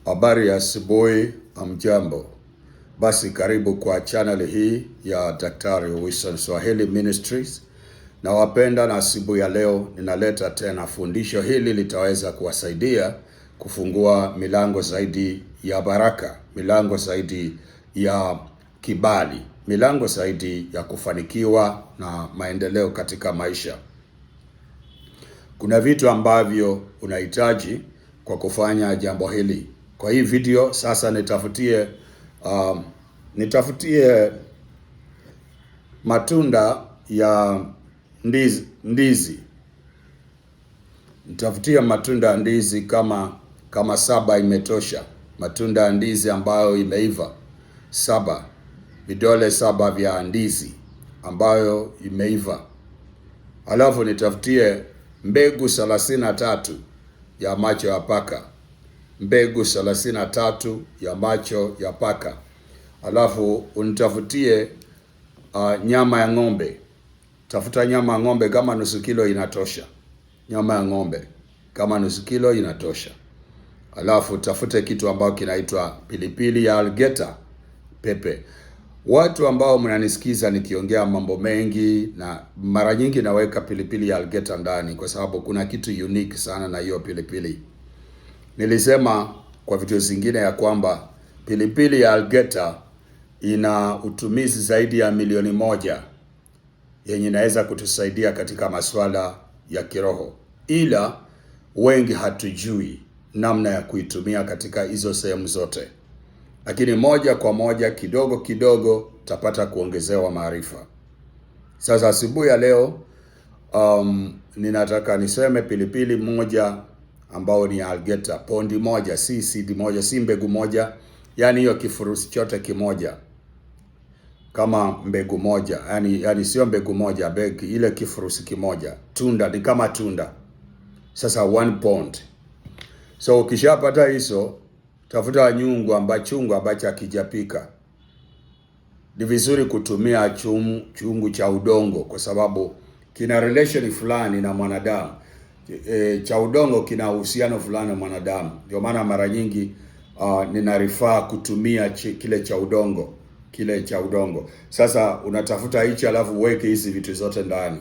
Habari ya asubuhi, amjambo. Basi karibu kwa channel hii ya Daktari Wilson Swahili Ministries. Na wapenda, na asubuhi ya leo ninaleta tena fundisho hili litaweza kuwasaidia kufungua milango zaidi ya baraka, milango zaidi ya kibali, milango zaidi ya kufanikiwa na maendeleo katika maisha. Kuna vitu ambavyo unahitaji kwa kufanya jambo hili. Kwa hii video sasa nitafutie matunda ya ndizi. Nitafutie matunda ya ndizi kama 7 imetosha. Matunda ya ndizi ambayo imeiva 7, vidole 7 vya ndizi ambayo imeiva. Alafu nitafutie mbegu 33 ya macho ya paka. Mbegu 33 ya macho ya paka. Alafu unitafutie nyama ya ng'ombe. Tafuta nyama ya ng'ombe kama nusu kilo inatosha. Nyama ya ng'ombe kama nusu kilo inatosha. Alafu tafute kitu ambao kinaitwa pilipili ya algeta, pepe. Watu ambao mnanisikiza nikiongea mambo mengi, na mara nyingi naweka pilipili ya algeta ndani kwa sababu kuna kitu unique sana na hiyo pilipili. Nilisema kwa vitu zingine ya kwamba pilipili ya algeta ina utumizi zaidi ya milioni 1 yenye inaweza kutusaidia katika masuala ya kiroho, ila wengi hatujui namna ya kuitumia katika hizo sehemu zote. Lakini moja kwa moja, kidogo kidogo tapata kuongezewa maarifa. Sasa asubuhi ya leo ninataka niseme pilipili moja ambao ni algeta, pondi moja, si seed moja, si mbegu moja, yani hiyo kifurushi chote kimoja kama mbegu moja, yani sio mbegu moja, mbegu ile kifurushi kimoja. Tunda ni kama tunda. Sasa 1 pound. So ukishapata hizo, tafuta chungu ambacho hakijapika. Ni vizuri kutumia chungu cha udongo kwa sababu kina relation fulani na mwanadamu. Cha udongo kina uhusiano fulani na mwanadamu. Ndio maana mara nyingi ninarifaa kutumia kile cha udongo. Sasa unatafuta hichi, alafu uweke hizi vitu zote ndani.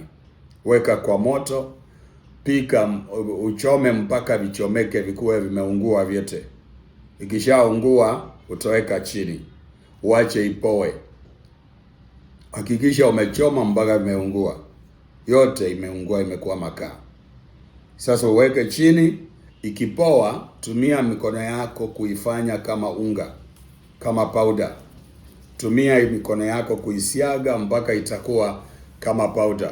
Weka kwa moto, pika, uchome mpaka vichomeke, vikuwe vimeungua vyote. Ikishaungua utaweka chini, uache ipoe. Hakikisha umechoma mpaka imeungua yote, imeungua, imekuwa makaa. Sasa uweke chini. Ikipoa, tumia mikono yako kuifanya kama unga, kama powder. Tumia mikono yako kuisiaga mpaka itakuwa kama powder.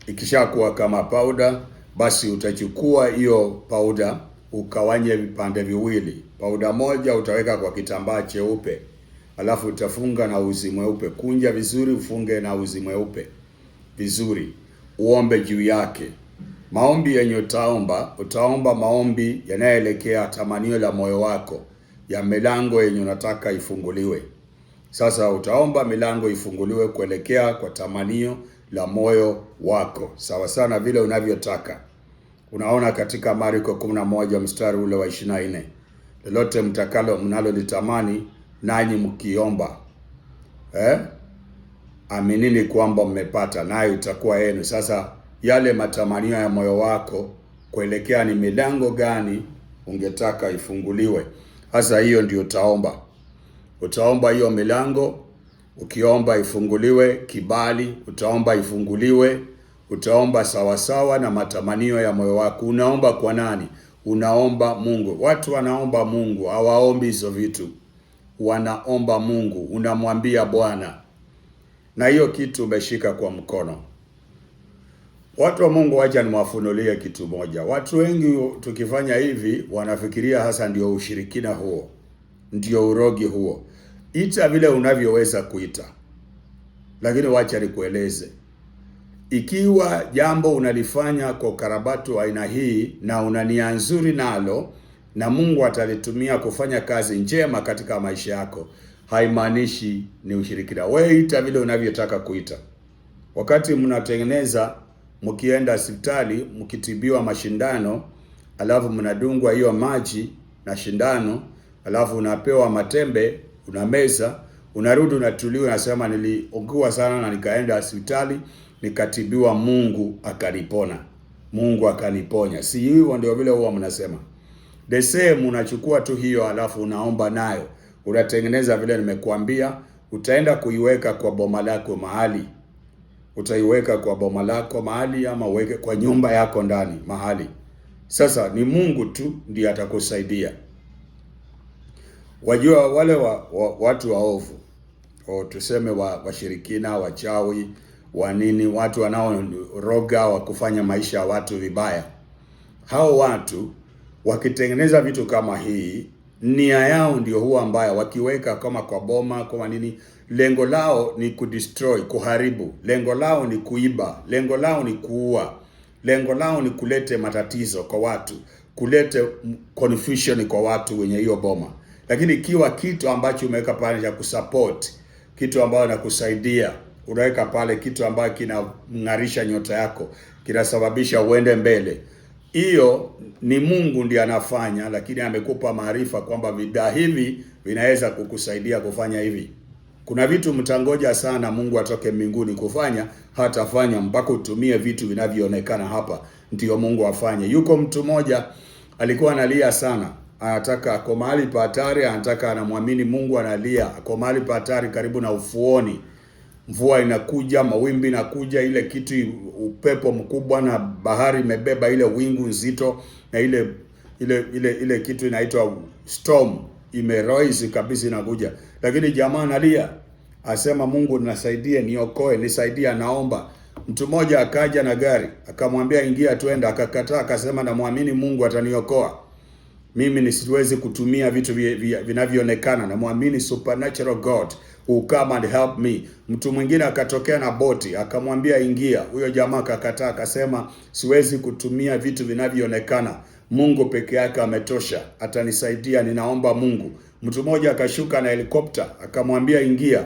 Ikishakuwa kama powder, basi utachukua hiyo powder ukawanye vipande viwili. Powder moja utaweka kwa kitambaa cheupe, alafu utafunga na uzi mweupe. Kunja vizuri, ufunge na uzi mweupe vizuri. Uombe juu yake. Maombi yenye utaomba maombi yanayoelekea tamanio la moyo wako, ya milango yenye unataka ifunguliwe. Sasa utaomba milango ifunguliwe kuelekea kwa tamanio la moyo wako, sawa sana vile unavyotaka. Unaona katika Marko 11 mstari ule wa 24, lolote mtakalo mnalolitamani nanyi mkiomba, aminini kwamba mmepata, nayo itakuwa yenu. Sasa yale matamanio ya moyo wako kuelekea ni milango gani ungetaka ifunguliwe. Sasa hiyo ndio utaomba. Utaomba hiyo milango. Ukiomba ifunguliwe kibali, utaomba ifunguliwe. Utaomba sawasawa na matamanio ya moyo wako. Unaomba kwa nani? Unaomba Mungu. Watu wanaomba Mungu, hawaombi hizo vitu. Wanaomba Mungu, unamwambia Bwana, na hiyo kitu umeshika kwa mkono. Watu wa Mungu, wacha niwafunulie kitu moja. Watu wengi tukifanya hivi wanafikiria hasa ndio ushirikina huo, ndio urogi huo. Ita vile unavyoweza kuita, lakini wacha nikueleze. Ikiwa jambo unalifanya kwa ukarabatu wa aina hii na una nia nzuri nalo, na Mungu atalitumia kufanya kazi njema katika maisha yako, haimaanishi ni ushirikina. Wewe ita vile unavyotaka kuita. Wakati mnatengeneza, mkienda hospitali, mkitibiwa mashindano, alafu mnadungwa hiyo maji na shindano, alafu unapewa matembe, unameza, unarudi unatulia, unasema niliugua sana na nikaenda hospitali nikatibiwa, Mungu akanipona, Mungu akaniponya. Si hivyo ndio vile huwa mnasema? The same, unachukua tu hiyo alafu unaomba nayo, unatengeneza vile nimekuambia, utaenda kuiweka kwa boma lako mahali, utaiweka kwa boma lako mahali, ama uweke kwa nyumba yako ndani mahali. Sasa ni Mungu tu ndiye atakusaidia. Wajua wale watu waovu, tuseme washirikina, wachawi, wanini, watu wanaoroga wa kufanya maisha ya watu vibaya, hao watu wakitengeneza vitu kama hii, nia yao ndio huwa mbaya. Wakiweka kama kwa boma, kama nini, lengo lao ni kudestroy, kuharibu. Lengo lao ni kuiba, lengo lao ni kuua, lengo lao ni kulete matatizo kwa watu, kulete confusion kwa watu wenye hiyo boma. Lakini ikiwa kitu ambacho umeweka pale cha kusupport, kitu ambacho nakusaidia, unaweka pale kitu ambacho kinang'arisha nyota yako, kinasababisha uende mbele, hiyo ni Mungu ndiye anafanya, lakini amekupa maarifa kwamba vidaa hivi vinaweza kukusaidia kufanya hivi. Kuna vitu mtangoja sana Mungu atoke mbinguni kufanya, hatafanya mpaka utumie vitu vinavyoonekana hapa ndio Mungu afanye. Yuko mtu mmoja alikuwa analia sana, anataka ako mahali pa hatari, anataka, anamwamini Mungu, analia ako mahali pa hatari karibu na ufuoni. Mvua inakuja, mawimbi inakuja, ile kitu, upepo mkubwa na bahari imebeba ile wingu nzito, na ile kitu inaitwa storm imerise kabisa inakuja. Lakini jamaa analia, asema Mungu nisaidie, niokoe, nisaidie, naomba. Mtu mmoja akaja na gari, akamwambia ingia twenda, akakataa, akasema namwamini Mungu ataniokoa. Mimi nisiwezi kutumia vitu vinavyoonekana, namwamini supernatural God who come and help me. Mtu mwingine akatokea na boti, akamwambia ingia. Huyo jamaa akakataa, akasema siwezi kutumia vitu vinavyoonekana, Mungu peke yake ametosha, atanisaidia, ninaomba Mungu. Mtu mmoja akashuka na helikopta, akamwambia ingia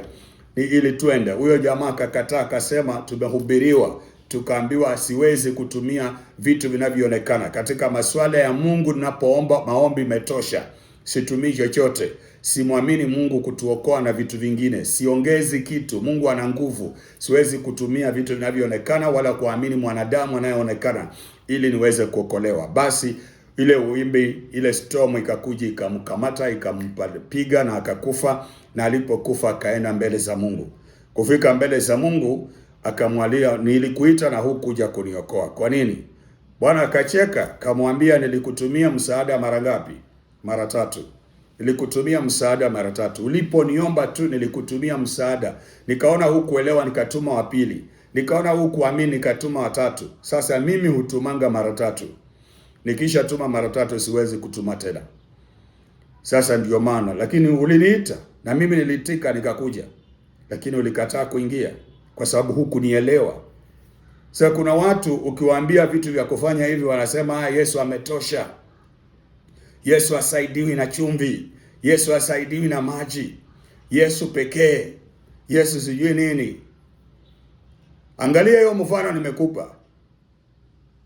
ili twende. Huyo jamaa akakataa, akasema tumehubiriwa, tukaambiwa siwezi kutumia vitu vinavyoonekana. Katika masuala ya Mungu ninapoomba, maombi imetosha, situmii chochote. Simwamini Mungu kutuokoa na vitu vingine, siongezi kitu. Mungu ana nguvu, siwezi kutumia vitu vinavyoonekana wala kuamini mwanadamu anayeonekana ili niweze kuokolewa. Basi ile wimbi, ile storm ikakuja, ikamkamata, ikampiga na akakufa. Na alipokufa akaenda mbele za Mungu. Kufika mbele za Mungu akamwalia, nilikuita na hukuja kuniokoa, kwa nini? Bwana akacheka, akamwambia nilikutumia msaada mara ngapi? Mara 3. Nilikutumia msaada mara 3. Uliponiomba tu nilikutumia msaada. Nikaona hukuelewa, nikatuma wa pili. Nikaona hukuamini, nikatuma wa 3. Sasa mimi hutumanga mara 3. Nikisha tuma mara 3 siwezi kutuma tena. Sasa ndio maana, lakini uliniita na mimi nilitika nikakuja. Lakini ulikataa kuingia kwa sababu hukunielewa. Sasa kuna watu ukiwaambia vitu vya kufanya hivi wanasema Yesu ametosha. Yesu hasaidiwi na chumvi. Yesu hasaidiwi na maji. Yesu pekee. Yesu sijui nini. Angalia hiyo mfano nimekupa.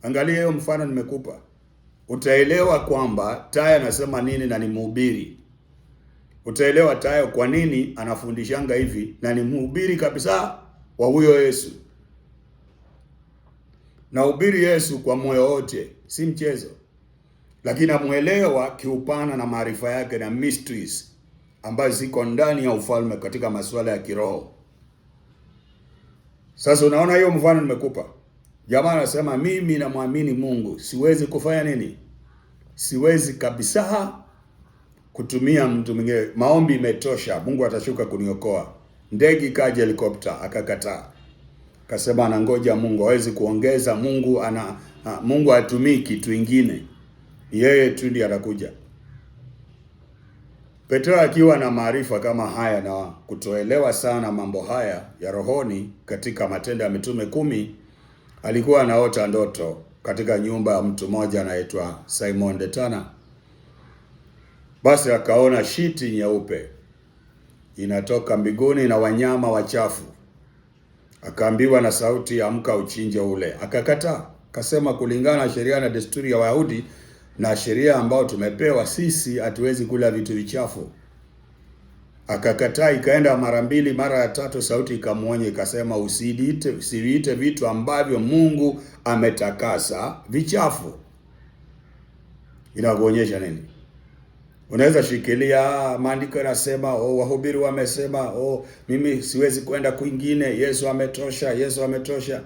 Angalia hiyo mfano nimekupa. Utaelewa kwamba Taya anasema nini na ni mhubiri. Utaelewa Taya kwa nini anafundishanga hivi na ni mhubiri kabisa wa huyo Yesu. Na hubiri Yesu kwa moyo wote, si mchezo. Lakini amuelewa kiupana na maarifa yake na mysteries ambazo ziko ndani ya ufalme katika masuala ya kiroho. Sasa unaona hiyo mfano nimekupa. Jamaa anasema mimi namwamini Mungu, siwezi kufanya nini? Siwezi kabisa kutumia mtu mwingine. Maombi imetosha, Mungu atashuka kuniokoa. Ndege kaja, helikopta, akakataa. Akasema anangoja Mungu, hawezi kuongeza. Mungu hatumii kitu kingine. Yeye tu ndiye atakuja. Petro akiwa na maarifa kama haya na kutoelewa sana mambo haya ya rohoni, katika Matendo ya Mitume 10 alikuwa anaota ndoto katika nyumba ya mtu mmoja anaitwa Simon de Tana. Basi akaona shiti nyeupe inatoka mbinguni na wanyama wachafu. Akaambiwa na sauti, amka uchinje ule. Akakataa. Akasema kulingana na sheria na desturi ya Wayahudi na sheria ambayo tumepewa sisi, hatuwezi kula vitu vichafu. Akakataa, ikaenda mara mbili, mara ya tatu sauti ikamuonya ikasema, usiviite vitu ambavyo Mungu ametakasa vichafu. Inakuonyesha nini? Unaweza shikilia maandiko yanasema, wahubiri wamesema, mimi siwezi kwenda kwingine, Yesu ametosha, Yesu ametosha.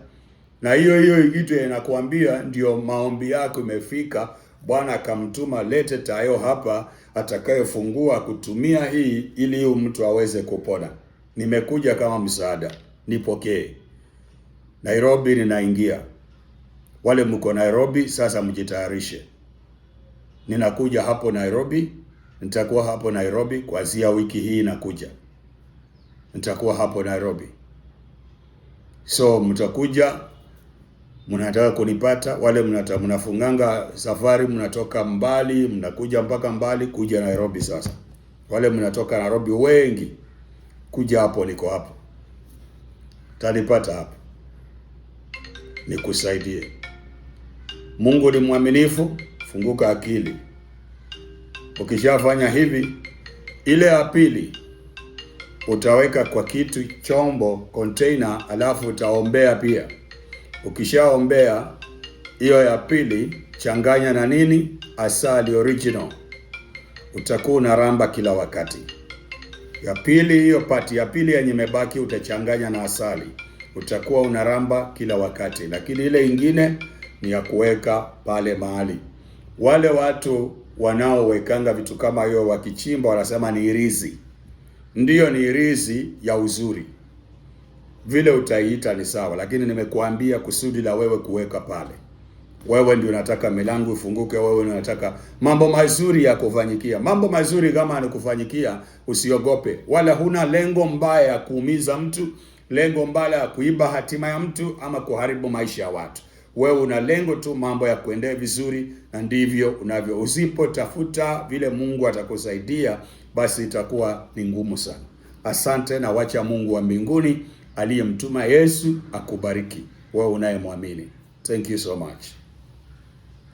Na hiyo kitu inakuambia ndio maombi yako imefika, Bwana akamtuma lete tayo hapa atakayefungua kutumia hii ili huyu mtu aweze kupona. Nimekuja kama msaada, nipokee. Nairobi ninaingia. Wale mko Nairobi sasa mjitayarishe. Ninakuja hapo Nairobi, nitakuwa hapo Nairobi kuanzia wiki hii inakuja. Nitakuwa hapo Nairobi. So mtakuja, mnataka kunipata, wale mnafunganga safari, mnatoka mbali, mnakuja mpaka mbali kuja Nairobi sasa. Wale mnatoka Nairobi wengi kuja hapo, niko hapo. Tanipata hapo. Nikusaidie. Mungu ni mwaminifu, funguka akili. Ukishafanya hivi, ile ya pili utaweka kwa kitu chombo, container, alafu utaombea pia. Ukishaombea hiyo ya pili, changanya na nini? Asali original. Utakuwa unaramba kila wakati. Ya pili, hiyo pati ya pili yenye imebaki utachanganya na asali. Utakuwa unaramba kila wakati. Lakini ile ingine ni ya kuweka pale mahali. Wale watu wanaowekanga vitu kama hiyo wakichimba wanasema ni irizi. Ndiyo, ni irizi ya uzuri. Vile utaiita ni sawa, lakini nimekuambia kusudi la wewe kuweka pale. Wewe ndio unataka milango ifunguke, wewe unataka mambo mazuri ya kufanyikia. Mambo mazuri kama anikufanyikia, usiogope. Wala huna lengo mbaya ya kuumiza mtu, lengo mbaya ya kuiba hatima ya mtu ama kuharibu maisha ya watu. Wewe una lengo tu mambo ya kuendea vizuri, na ndivyo unavyo. Usipotafuta vile Mungu atakusaidia, basi itakuwa ni ngumu sana. Asante, na wacha Mungu wa mbinguni aliyemtuma Yesu akubariki wewe unayemwamini. Thank you so much.